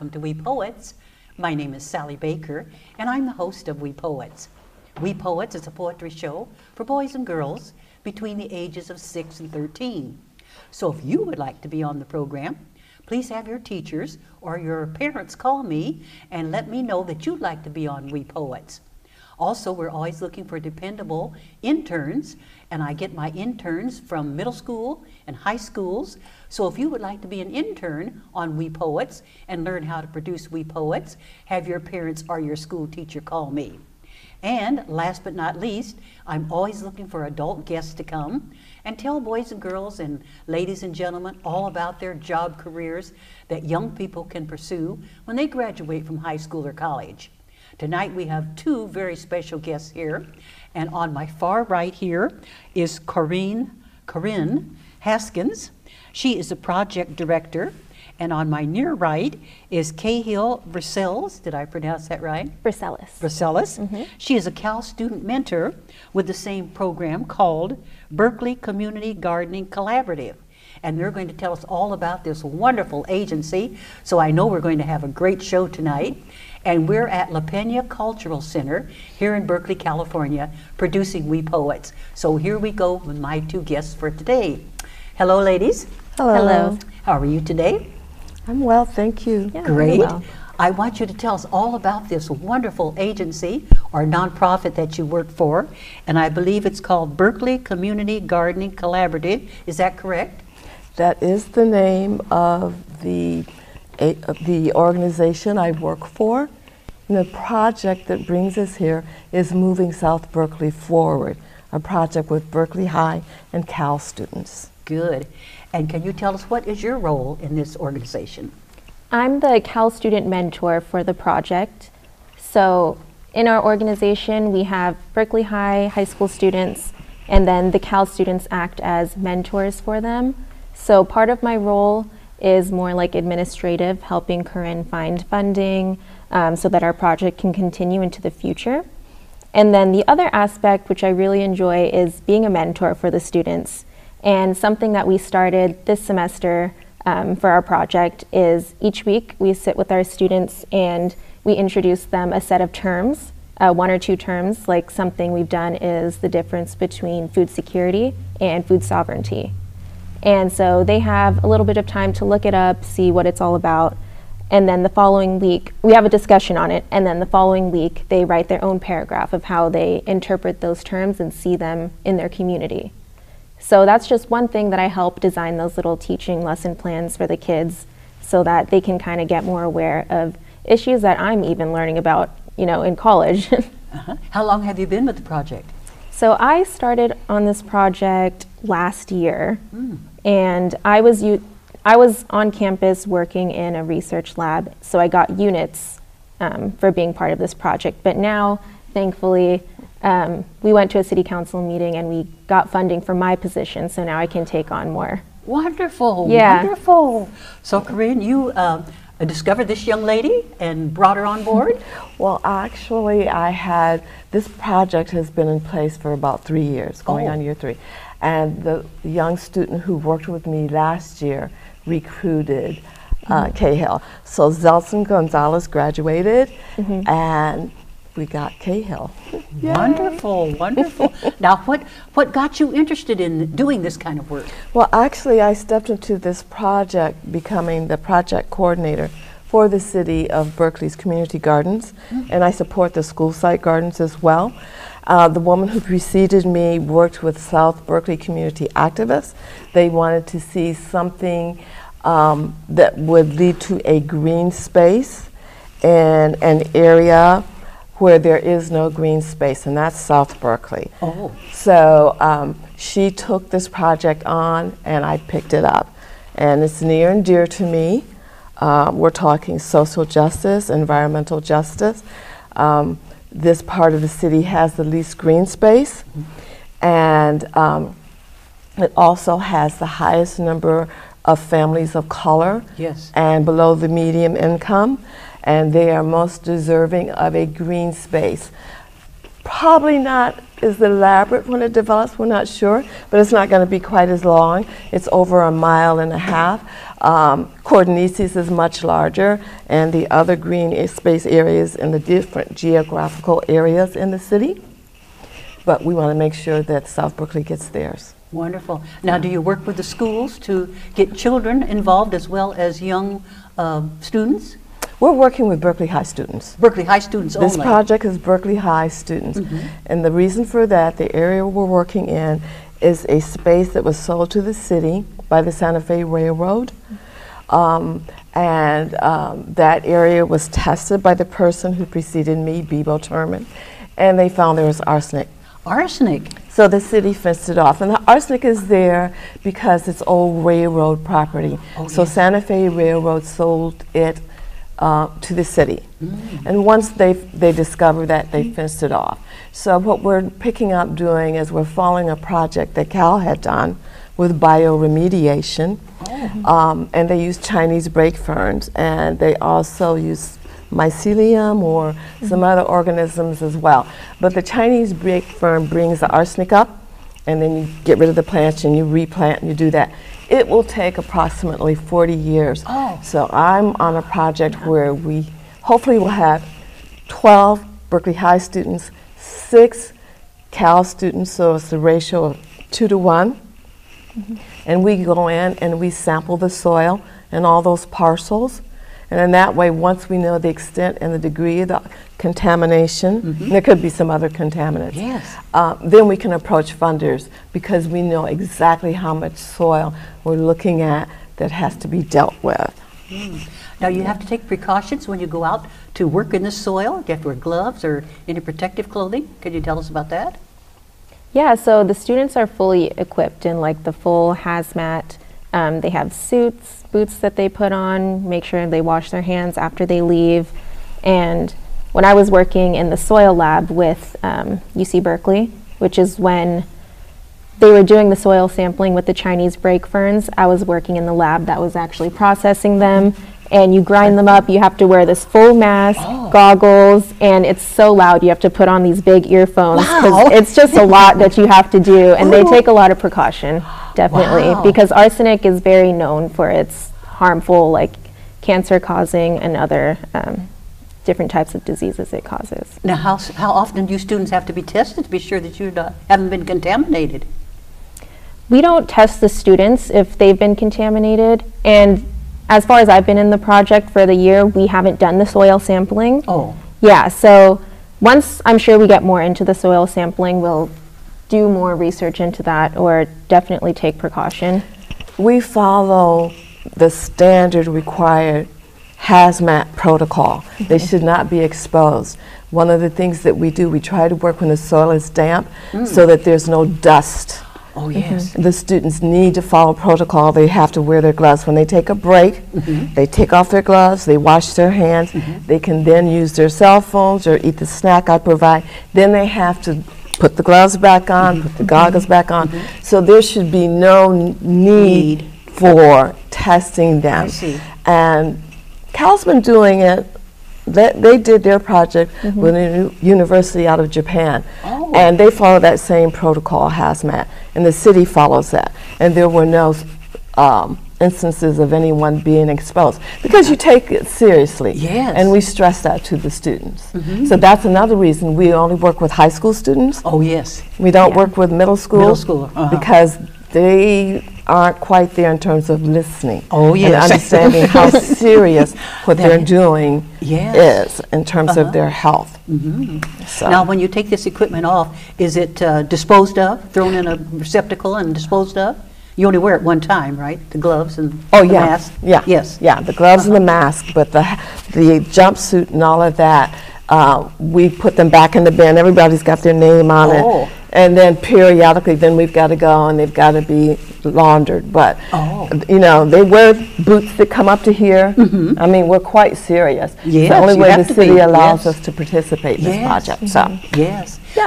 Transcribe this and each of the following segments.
Welcome to We Poets. My name is Sally Baker, and I'm the host of We Poets. We Poets is a poetry show for boys and girls between the ages of 6 and 13. So if you would like to be on the program, please have your teachers or your parents call me and let me know that you'd like to be on We Poets. Also, we're always looking for dependable interns, and I get my interns from middle school and high schools. So if you would like to be an intern on We Poets and learn how to produce We Poets, have your parents or your school teacher call me. And last but not least, I'm always looking for adult guests to come and tell boys and girls and ladies and gentlemen all about their job careers that young people can pursue when they graduate from high school or college. Tonight we have two very special guests here, and on my far right here is Corinne Haskins. She is a project director, and on my near right is Cahill VERCELES. Did I pronounce that right? VERCELES. VERCELES. Mm-hmm. She is a Cal student mentor with the same program called Berkeley Community Gardening Collaborative. And they're going to tell us all about this wonderful agency. So I know we're going to have a great show tonight. And we're at La Peña Cultural Center here in Berkeley, California, producing We Poets. So here we go with my two guests for today. Hello, ladies. Hello. Hello. How are you today? I'm well, thank you. Yeah, great. Well. I want you to tell us all about this wonderful agency or nonprofit that you work for. And I believe it's called Berkeley Community Gardening Collaborative. Is that correct? That is the name of the organization I work for. And the project that brings us here is Moving South Berkeley Forward, a project with Berkeley High and Cal students. Good. And can you tell us what is your role in this organization? I'm the Cal student mentor for the project. So in our organization, we have Berkeley high school students, and then the Cal students act as mentors for them. So part of my role is more like administrative, helping Corinne find funding so that our project can continue into the future. And then the other aspect, which I really enjoy, is being a mentor for the students. And something that we started this semester for our project is each week we sit with our students and we introduce them a set of terms, one or two terms. Like something we've done is the difference between food security and food sovereignty. And so they have a little bit of time to look it up, see what it's all about, and then the following week, we have a discussion on it, and then the following week they write their own paragraph of how they interpret those terms and see them in their community. So that's just one thing that I help design those little teaching lesson plans for the kids so that they can kind of get more aware of issues that I'm even learning about, you know, in college. How long have you been with the project? So I started on this project last year, and I was on campus working in a research lab, so I got units for being part of this project. But now, thankfully, we went to a city council meeting and we got funding for my position, so now I can take on more. Wonderful, yeah. Wonderful. So Corinne, you discovered this young lady and brought her on board? Well, actually, this project has been in place for about 3 years, going on year 3. And the young student who worked with me last year recruited Cahill. So Zelson Gonzalez graduated, and we got Cahill. Wonderful, wonderful. Now, what got you interested in doing this kind of work? Well, actually, I stepped into this project becoming the project coordinator for the city of Berkeley's community gardens, and I support the school site gardens as well. The woman who preceded me worked with South Berkeley community activists. They wanted to see something that would lead to a green space in an area where there is no green space, and that's South Berkeley. Oh. So she took this project on, and I picked it up. And it's near and dear to me. We're talking social justice, environmental justice. This part of the city has the least green space, and it also has the highest number of families of color and below the median income, and they are most deserving of a green space. probably not as elaborate when it develops, we're not sure, but it's not going to be quite as long. It's over 1.5 miles. Cordonices is much larger, and the other green space areas in the different geographical areas in the city. But we want to make sure that South Berkeley gets theirs. Wonderful. Now, do you work with the schools to get children involved as well as young students? We're working with Berkeley High students. Berkeley High students only? This project is Berkeley High students. And the reason for that, the area we're working in is a space that was sold to the city by the Santa Fe Railroad. That area was tested by the person who preceded me, Bebo Turman, and they found there was arsenic. Arsenic? So the city fenced it off. And the arsenic is there because it's old railroad property. Oh, so yes. Santa Fe Railroad sold it to the city. And once they discovered that, they fenced it off. So what we're picking up doing is we're following a project that Cal had done with bioremediation. And they use Chinese brake ferns, and they also use mycelium or some other organisms as well. But the Chinese brake fern brings the arsenic up, and then you get rid of the plants and you replant and you do that. It will take approximately 40 years. So I'm on a project where we hopefully will have 12 Berkeley High students, 6 Cal students, so it's the ratio of 2 to 1. And we go in and we sample the soil and all those parcels. And in that way, once we know the extent and the degree of the contamination, there could be some other contaminants, then we can approach funders because we know exactly how much soil we're looking at that has to be dealt with. Now, you have to take precautions when you go out to work in the soil. You have to wear gloves or any protective clothing. Could you tell us about that? Yeah, so the students are fully equipped in like the full hazmat. They have suits, boots that they put on, make sure they wash their hands after they leave. And when I was working in the soil lab with UC Berkeley, which is when they were doing the soil sampling with the Chinese brake ferns, I was working in the lab that was actually processing them. And you grind them up, you have to wear this full mask, goggles, and it's so loud you have to put on these big earphones because it's just a lot that you have to do, and they take a lot of precaution, definitely, because arsenic is very known for its harmful, like cancer causing and other different types of diseases it causes. Now, how often do students have to be tested to be sure that you haven't been contaminated? We don't test the students if they've been contaminated, and as far as I've been in the project for the year, we haven't done the soil sampling. Yeah, so once I'm sure we get more into the soil sampling, we'll do more research into that or definitely take precaution. We follow the standard required hazmat protocol. They should not be exposed. One of the things that we do, we try to work when the soil is damp so that there's no dust. The students need to follow protocol. They have to wear their gloves. When they take a break, they take off their gloves, they wash their hands, they can then use their cell phones or eat the snack I provide. Then they have to put the gloves back on, put the goggles back on. So there should be no need for testing them. And Cal's been doing it. They did their project with a university out of Japan, and they follow that same protocol, hazmat, and the city follows that. And there were no instances of anyone being exposed because you take it seriously, and we stress that to the students. So that's another reason we only work with high school students. We don't work with middle school because they aren't quite there in terms of listening and understanding how serious what they're doing is in terms of their health. So. Now, when you take this equipment off, is it disposed of, thrown in a receptacle and disposed of? You only wear it one time, right? The gloves and the mask? Yeah, the gloves and the mask, but the jumpsuit and all of that, we put them back in the bin. Everybody's got their name on it. And then periodically, then we've got to go and they've got to be laundered. But, you know, they wear boots that come up to here. I mean, we're quite serious. It's the only way the city allows us to participate in this project. So.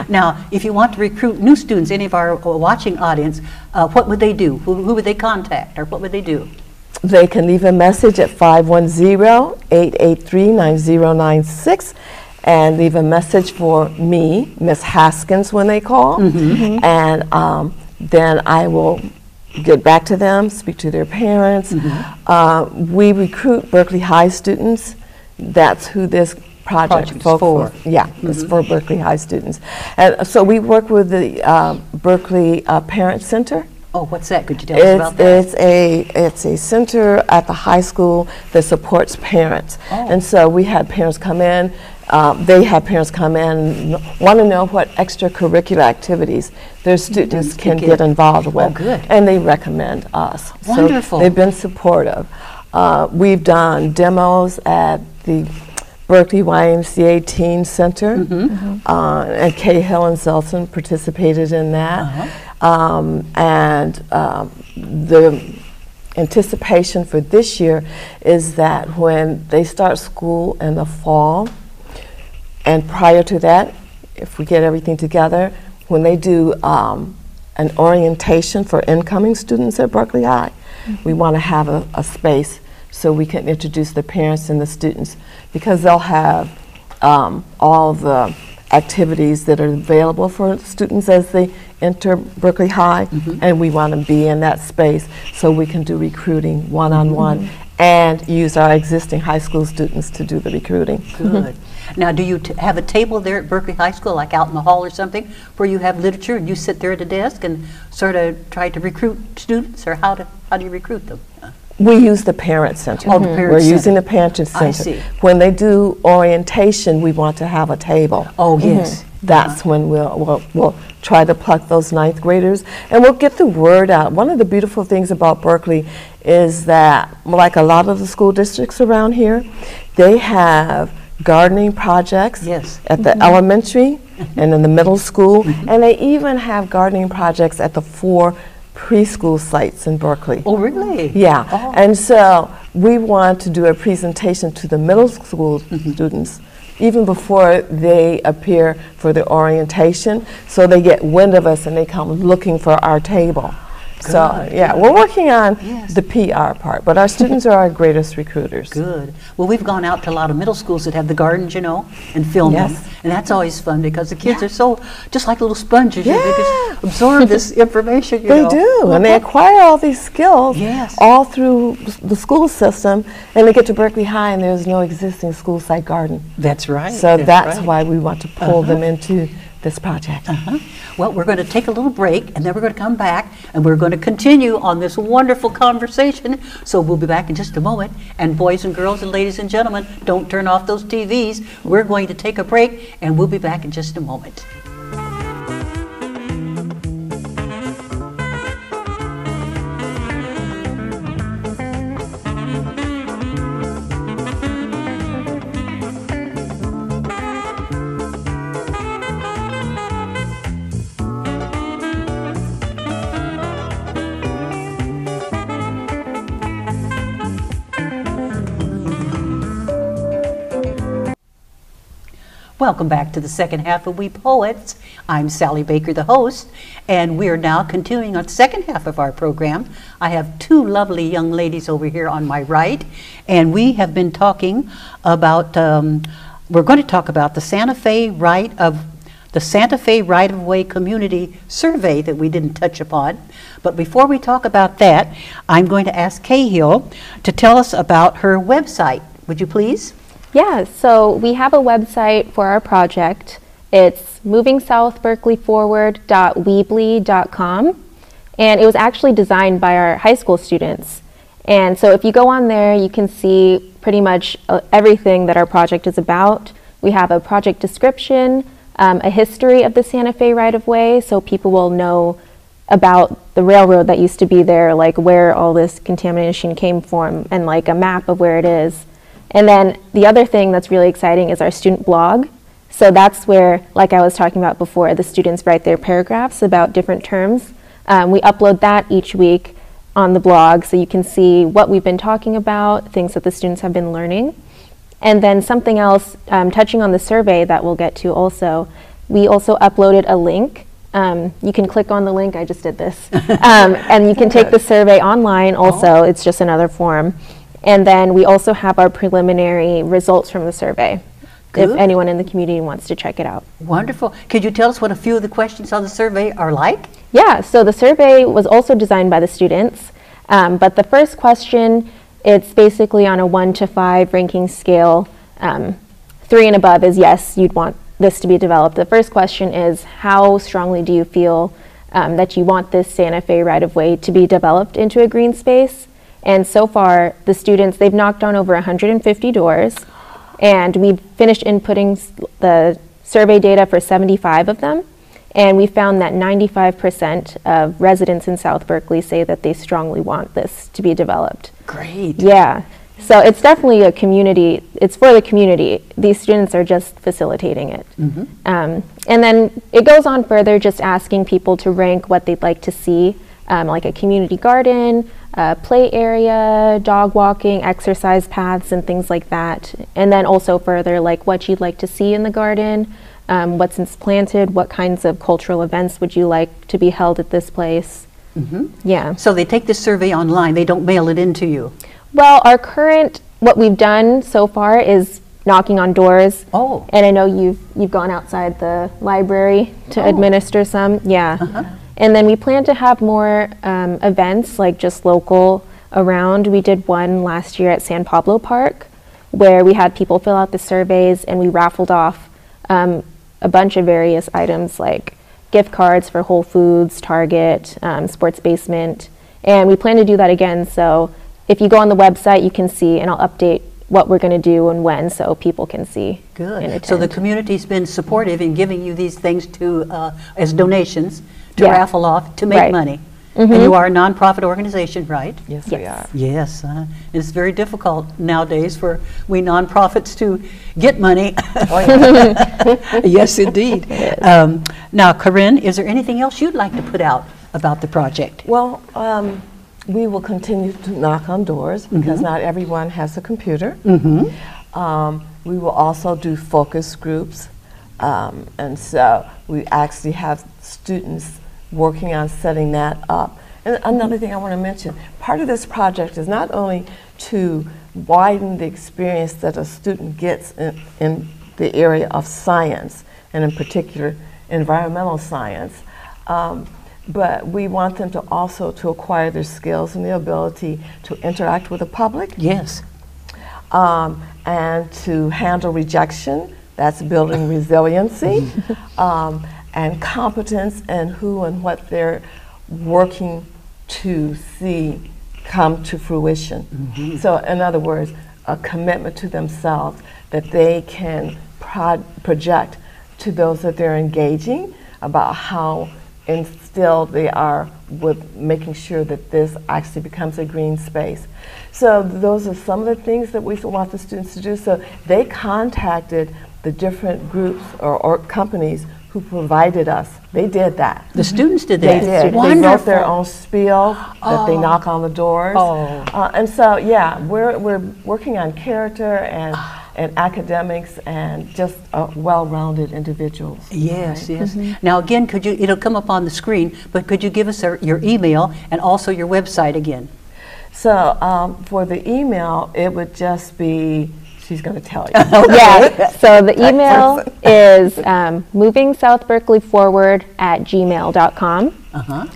Now, if you want to recruit new students, any of our watching audience, what would they do? Who would they contact, or what would they do? They can leave a message at 510-883-9096. and leave a message for me, Miss Haskins, when they call. And then I will get back to them, speak to their parents. We recruit Berkeley High students. That's who this project for. Yeah, it's for Berkeley High students. And so we work with the Berkeley Parent Center. Oh, what's that? Could you tell us about that? It's a center at the high school that supports parents. And so we had parents come in. They have parents come in, want to know what extracurricular activities their students can get involved with. Oh, good. And they recommend us. Wonderful. So they've been supportive. We've done demos at the Berkeley YMCA Teen Center, and Kay Hill and Zelson participated in that. And the anticipation for this year is that when they start school in the fall, and prior to that, if we get everything together, when they do an orientation for incoming students at Berkeley High, we want to have a space so we can introduce the parents and the students, because they'll have all the activities that are available for students as they enter Berkeley High, and we want to be in that space so we can do recruiting one-on-one and use our existing high school students to do the recruiting. Good. Now, do you have a table there at Berkeley High School, like out in the hall or something, where you have literature and you sit there at a desk and sort of try to recruit students, or how do you recruit them? We use the Parent Center. Oh, the Parent We're Center. using the Parent Center. I see. When they do orientation, we want to have a table. Oh, yes. That's when we'll try to pluck those 9th graders, and we'll get the word out. One of the beautiful things about Berkeley is that, like a lot of the school districts around here, they have gardening projects at the elementary and in the middle school, and they even have gardening projects at the 4 preschool sites in Berkeley. Oh, really? Yeah. Oh. And so we want to do a presentation to the middle school students even before they appear for the orientation, so they get wind of us and they come looking for our table. So, yeah, we're working on the PR part, but our students are our greatest recruiters. Good. Well, we've gone out to a lot of middle schools that have the gardens, you know, and filmed them. And that's always fun because the kids are so, just like little sponges, you know, they just absorb this information, you know. They do, and they acquire all these skills all through the school system, and they get to Berkeley High and there's no existing school site garden. That's right. So that's why we want to pull them into this project. Well, we're going to take a little break, and then we're going to come back, and we're going to continue on this wonderful conversation. So we'll be back in just a moment. And boys and girls and ladies and gentlemen, don't turn off those TVs. We're going to take a break, and we'll be back in just a moment. Welcome back to the second half of We Poets. I'm Sally Baker, the host, and we are now continuing on the second half of our program. I have 2 lovely young ladies over here on my right, and we have been talking about, we're going to talk about the Santa Fe Right-of-Way Community Survey that we didn't touch upon. But before we talk about that, I'm going to ask Cahill to tell us about her website. Would you please? Yeah, so we have a website for our project. It's movingsouthberkeleyforward.weebly.com, and it was actually designed by our high school students. And so if you go on there, you can see pretty much everything that our project is about. We have a project description, a history of the Santa Fe right-of-way, so people will know about the railroad that used to be there, like where all this contamination came from, and like a map of where it is. And then the other thing that's really exciting is our student blog. So that's where, like I was talking about before, the students write their paragraphs about different terms. We upload that each week on the blog, so you can see what we've been talking about, things that the students have been learning. And then something else, touching on the survey that we'll get to also, we also uploaded a link. You can click on the link, I just did this. And you can take the survey online also, it's just another form. And then we also have our preliminary results from the survey. if Good. anyone in the community wants to check it out. Wonderful. Could you tell us what a few of the questions on the survey are like? Yeah, so the survey was also designed by the students, but the first question, it's basically on a 1 to 5 ranking scale. 3 and above is yes, you'd want this to be developed. The first question is, how strongly do you feel that you want this Santa Fe right-of-way to be developed into a green space? And so far, the students, they've knocked on over 150 doors, and we've finished inputting the survey data for 75 of them, and we found that 95% of residents in South Berkeley say that they strongly want this to be developed. Great. Yeah, so it's definitely a community, it's for the community. These students are just facilitating it. And then it goes on further, just asking people to rank what they'd like to see, like a community garden, play area, dog walking, exercise paths, and things like that. And then also further, like what you'd like to see in the garden, what's planted, what kinds of cultural events would you like to be held at this place. Yeah. So they take this survey online, they don't mail it in to you? Well, what we've done so far is knocking on doors. Oh. And I know you've gone outside the library to administer some. Yeah. And then we plan to have more events, like just local around. We did one last year at San Pablo Park, where we had people fill out the surveys, and we raffled off a bunch of various items like gift cards for Whole Foods, Target, Sports Basement. And we plan to do that again. So if you go on the website, you can see, and I'll update what we're going to do and when, so people can see. Good. So the community's been supportive in giving you these things to as donations to raffle off to make money. And you are a nonprofit organization, right? Yes, we are. Yes. It's very difficult nowadays for we nonprofits to get money. Yes, indeed. Now, Corinne, is there anything else you'd like to put out about the project? Well, we will continue to knock on doors because not everyone has a computer. We will also do focus groups. And so we actually have students working on setting that up. And another thing I want to mention, part of this project is not only to widen the experience that a student gets in the area of science, and in particular environmental science, but we want them to also to acquire their skills and the ability to interact with the public. Yes. And to handle rejection, that's building resiliency, and competence and who and what they're working to see come to fruition. So in other words, a commitment to themselves that they can project to those that they're engaging about how instilled they are with making sure that this actually becomes a green space. So those are some of the things that we want the students to do. So they contacted the different groups or companies who provided us. They did that. The students did that? They did. Wonderful. They wrote their own spiel that they knock on the doors. And so, yeah, we're working on character and academics and just well-rounded individuals. Yes, yes. Now again, it'll come up on the screen, but could you give us your email and also your website again? So for the email, it would just be, she's going to tell you. Yeah, so the email is movingsouthberkeleyforward@gmail.com.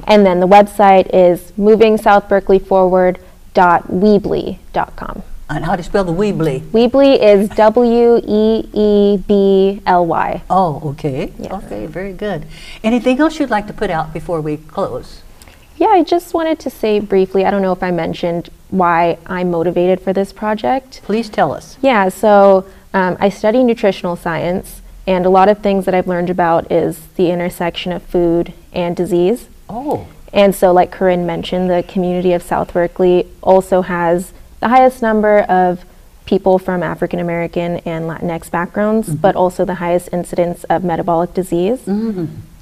And then the website is movingsouthberkeleyforward.weebly.com. And how do you spell the Weebly? Weebly is WEEBLY. Oh, okay. Yes. Okay, very good. Anything else you'd like to put out before we close? Yeah, I just wanted to say briefly, I don't know if I mentioned why I'm motivated for this project. Please tell us. Yeah, so I study nutritional science, and a lot of things that I've learned about is the intersection of food and disease. Oh. And so like Corinne mentioned, the community of South Berkeley also has the highest number of people from African American and Latinx backgrounds, but also the highest incidence of metabolic disease,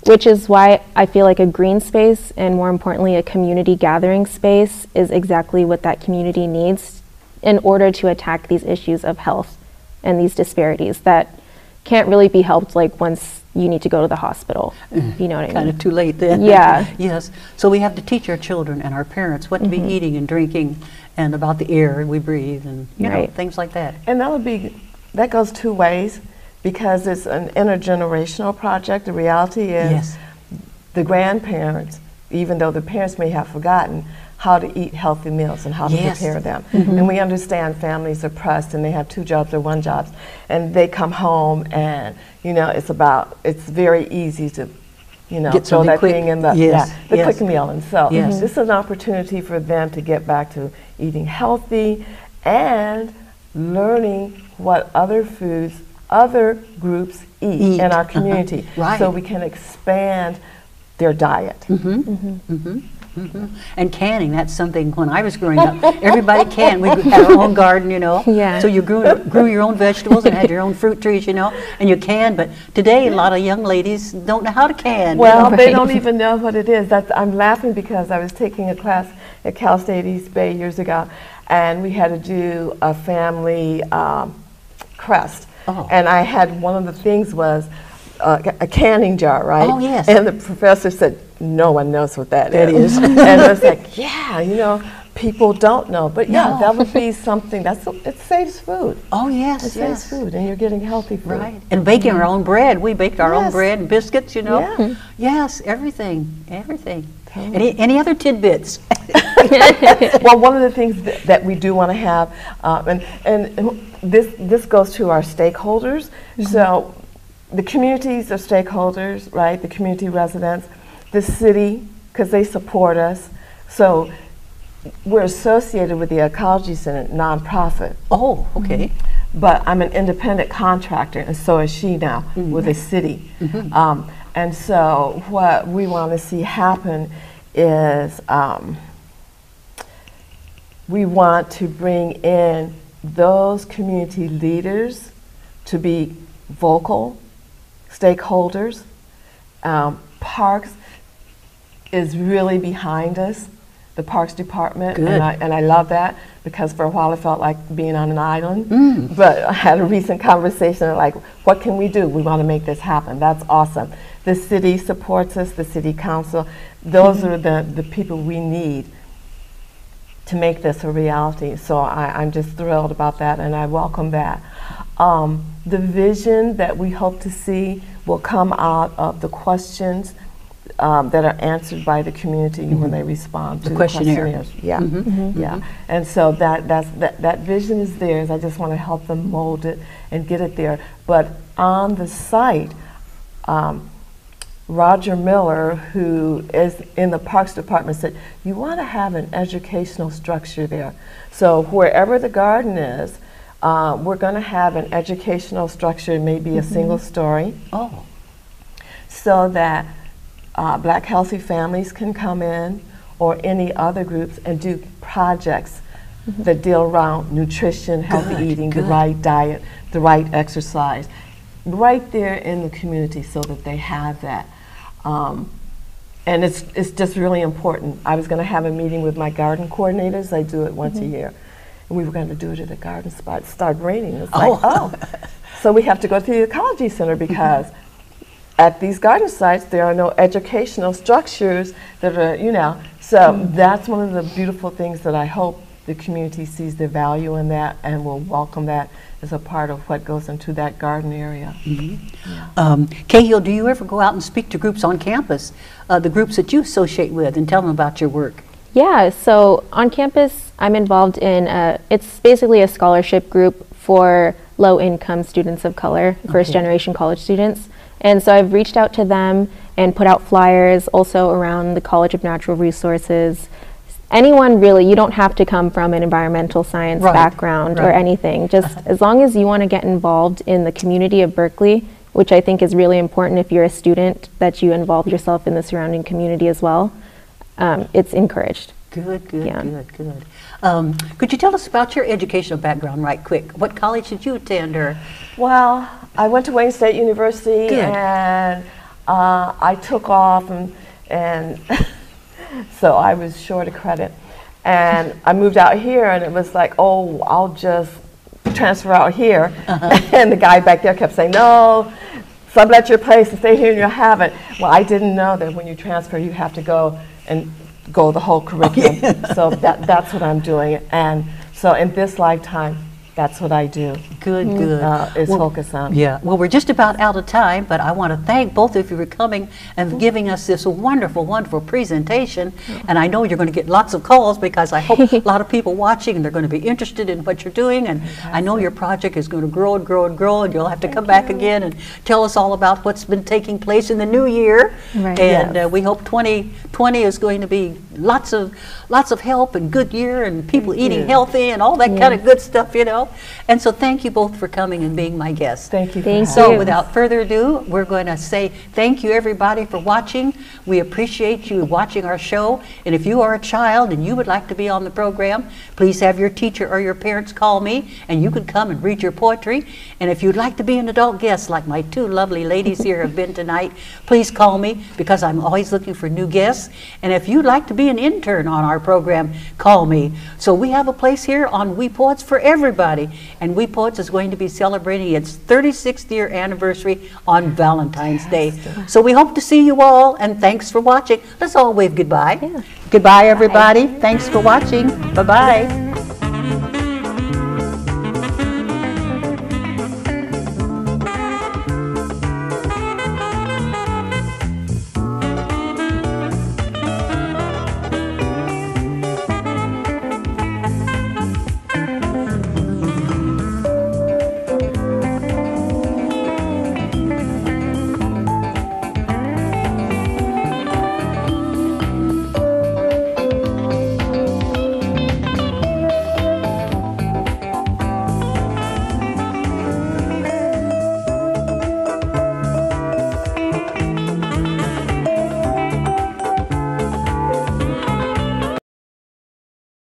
which is why I feel like a green space, and more importantly, a community gathering space, is exactly what that community needs in order to attack these issues of health and these disparities that can't really be helped like once you need to go to the hospital. You know what I mean? Kind of too late then. Yeah. Yes. So we have to teach our children and our parents what to be eating and drinking, and about the air we breathe, and you know, things like that. And that goes two ways. because it's an intergenerational project. The reality is Yes. the grandparents, even though the parents may have forgotten how to eat healthy meals and how to Yes. prepare them. And we understand families are pressed and they have 2 jobs or 1 job, and they come home and, you know, it's very easy to, you know, Get throw something that quick. thing in the, Yes, the yes. quick meal. And so Yes. this is an opportunity for them to get back to eating healthy and learning what other foods other groups eat in our community. Right. So we can expand their diet. And canning, that's something when I was growing up, everybody canned. We had our own garden, you know. Yeah. So you grew your own vegetables and had your own fruit trees, you know, and you canned. But today, a lot of young ladies don't know how to can. Well, they Right. don't even know what it is. I'm laughing because I was taking a class at Cal State East Bay years ago, and we had to do a family crest. Oh. And I had, one of the things was a canning jar, right? Oh, yes. And the professor said, no one knows what that is. And I was like, yeah, you know, people don't know. But yeah, No. that would be something, it saves food. Oh, It yes, saves yes. food, and you're getting healthy food. Right. And baking our own bread. We baked our own Yes. bread and biscuits, you know. Yeah. Yes, everything, everything. Any other tidbits? Well, one of the things that we do want to have, and this goes to our stakeholders. So the communities are stakeholders, right? The community residents, the city, because they support us. So we're associated with the Ecology Center, nonprofit. Oh, okay. But I'm an independent contractor, and so is she now, with the city. And so what we want to see happen is we want to bring in those community leaders to be vocal stakeholders. Parks is really behind us, the Parks Department, Good. and I love that, because for a while I felt like being on an island. But I had a recent conversation like, what can we do? We want to make this happen. That's awesome. The city supports us, the city council. Those are the people we need to make this a reality. So I'm just thrilled about that, and I welcome that. The vision that we hope to see will come out of the questions that are answered by the community when they respond to the questionnaire. questionnaires. Yeah, yeah. And so that vision is theirs. I just want to help them mold it and get it there. But on the site, Roger Miller, who is in the Parks Department, said, you want to have an educational structure there. So wherever the garden is, we're going to have an educational structure, maybe a single story, Oh, so that Black healthy families can come in, or any other groups, and do projects that deal around nutrition, healthy Good, eating, the good. right diet, the right exercise, right there in the community, so that they have that. And it's just really important. I was going to have a meeting with my garden coordinators. I do it once a year. And we were going to do it at a garden spot. It started raining. It's like, oh. So we have to go to the Ecology Center, because at these garden sites, there are no educational structures that are, you know. So that's one of the beautiful things that I hope the community sees the value in that and will welcome that as a part of what goes into that garden area. Cahill, do you ever go out and speak to groups on campus, the groups that you associate with, and tell them about your work? Yeah, so on campus, I'm involved in, it's basically a scholarship group for low-income students of color, first-generation college students. And so I've reached out to them and put out flyers also around the College of Natural Resources. Anyone really, you don't have to come from an environmental science background or anything. Just as long as you want to get involved in the community of Berkeley, which I think is really important if you're a student, that you involve yourself in the surrounding community as well. It's encouraged. Good, good, Yeah. good. Could you tell us about your educational background right quick? What college did you attend? Or Well, I went to Wayne State University, Good. and I took off, and so I was short of credit. And I moved out here, and it was like, oh, I'll just transfer out here. And the guy back there kept saying, no, sublet your place and stay here and you'll have it. Well, I didn't know that when you transfer, you have to go the whole curriculum. So that's what I'm doing. And so in this lifetime, that's what I do. Good, good. is Well, focused on. Yeah, well, we're just about out of time, but I want to thank both of you for coming and giving us this wonderful, wonderful presentation. And I know you're going to get lots of calls because I hope a lot of people watching, and they're going to be interested in what you're doing. And I know your project is going to grow and grow and grow, and you'll have to come back again and tell us all about what's been taking place in the new year. Right. And we hope 2020 is going to be lots of help and good year and people eating healthy and all that kind of good stuff, you know. And so thank you both for coming and being my guests. Thank you. Thank So you. without further ado, we're going to say thank you everybody for watching. We appreciate you watching our show. And if you are a child and you would like to be on the program, please have your teacher or your parents call me and you can come and read your poetry. And if you'd like to be an adult guest like my two lovely ladies here have been tonight, please call me because I'm always looking for new guests. And if you'd like to be an intern on our program, call me. So we have a place here on We Poets for everybody. And We Poets is going to be celebrating its 36th year anniversary on Valentine's Day. So we hope to see you all, and thanks for watching. Let's all wave goodbye. Yeah. Goodbye, everybody. Thanks for watching. Bye-bye.